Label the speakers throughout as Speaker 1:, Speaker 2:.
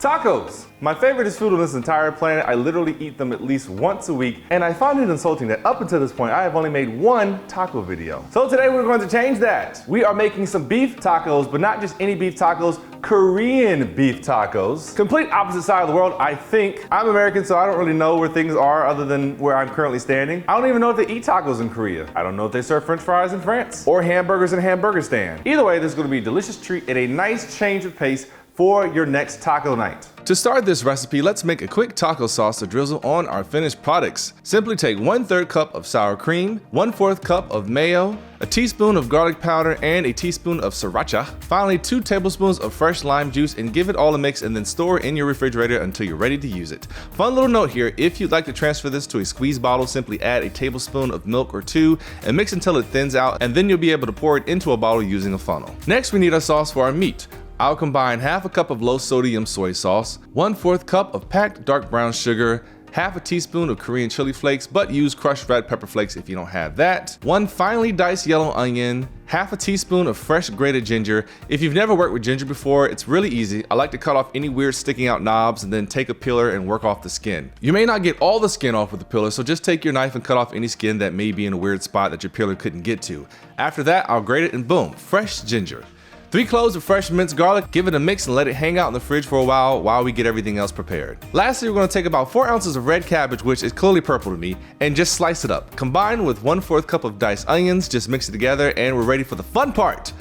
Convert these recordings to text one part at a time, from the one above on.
Speaker 1: Tacos! My favorite food on this entire planet. I literally eat them at least once a week, and I find it insulting that up until this point I have only made one taco video. So today we're going to change that. We are making some beef tacos, but not just any beef tacos, Korean beef tacos. Complete opposite side of the world, I think. I'm American, so I don't really know where things are other than where I'm currently standing. I don't even know if they eat tacos in Korea. I don't know if they serve French fries in France or hamburgers in a hamburger stand. Either way, this is going to be a delicious treat and a nice change of pace for your next taco night. To start this recipe, let's make a quick taco sauce to drizzle on our finished products. Simply take 1/3 cup of sour cream, 1/4 cup of mayo, a teaspoon of garlic powder, and a teaspoon of sriracha. Finally, 2 tablespoons of fresh lime juice, and give it all a mix and then store in your refrigerator until you're ready to use it. Fun little note here, if you'd like to transfer this to a squeeze bottle, simply add a tablespoon of milk or 2 and mix until it thins out, and then you'll be able to pour it into a bottle using a funnel. Next, we need our sauce for our meat. I'll combine half a cup of low sodium soy sauce, 1/4 cup of packed dark brown sugar, half a teaspoon of Korean chili flakes, but use crushed red pepper flakes if you don't have that, 1 finely diced yellow onion, half a teaspoon of fresh grated ginger. If you've never worked with ginger before, it's really easy. I like to cut off any weird sticking out knobs and then take a peeler and work off the skin. You may not get all the skin off with the peeler, so just take your knife and cut off any skin that may be in a weird spot that your peeler couldn't get to. After that, I'll grate it and boom, fresh ginger. 3 cloves of fresh minced garlic, give it a mix and let it hang out in the fridge for a while we get everything else prepared. Lastly, we're going to take about 4 ounces of red cabbage, which is clearly purple to me, and just slice it up. Combine with 1/4 cup of diced onions, just mix it together, and we're ready for the fun part.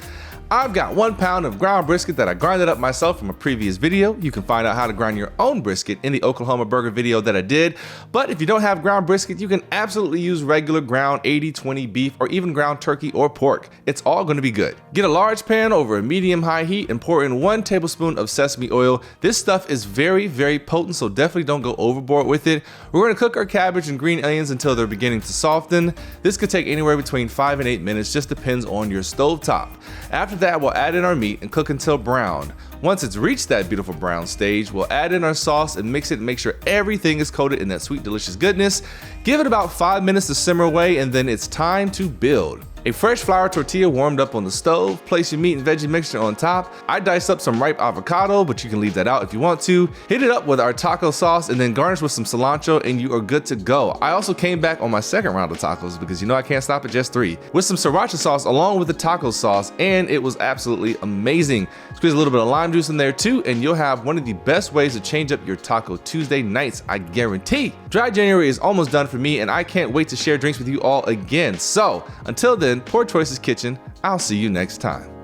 Speaker 1: I've got 1 pound of ground brisket that I grinded up myself from a previous video. You can find out how to grind your own brisket in the Oklahoma burger video that I did. But if you don't have ground brisket, you can absolutely use regular ground 80/20 beef or even ground turkey or pork. It's all going to be good. Get a large pan over a medium-high heat and pour in 1 tablespoon of sesame oil. This stuff is very, very potent, so definitely don't go overboard with it. We're going to cook our cabbage and green onions until they're beginning to soften. This could take anywhere between 5 and 8 minutes, just depends on your stovetop. After that, we'll add in our meat and cook until brown. Once it's reached that beautiful brown stage, we'll add in our sauce and mix it and make sure everything is coated in that sweet, delicious goodness. Give it about 5 minutes to simmer away, and then it's time to build. A fresh flour tortilla warmed up on the stove. Place your meat and veggie mixture on top. I diced up some ripe avocado, but you can leave that out if you want to. Hit it up with our taco sauce and then garnish with some cilantro and you are good to go. I also came back on my second round of tacos because you know I can't stop at just 3. With some sriracha sauce along with the taco sauce, and it was absolutely amazing. Squeeze a little bit of lime juice in there too, and you'll have one of the best ways to change up your Taco Tuesday nights, I guarantee. Dry January is almost done for me, and I can't wait to share drinks with you all again. So until then, Poor Choices Kitchen, I'll see you next time.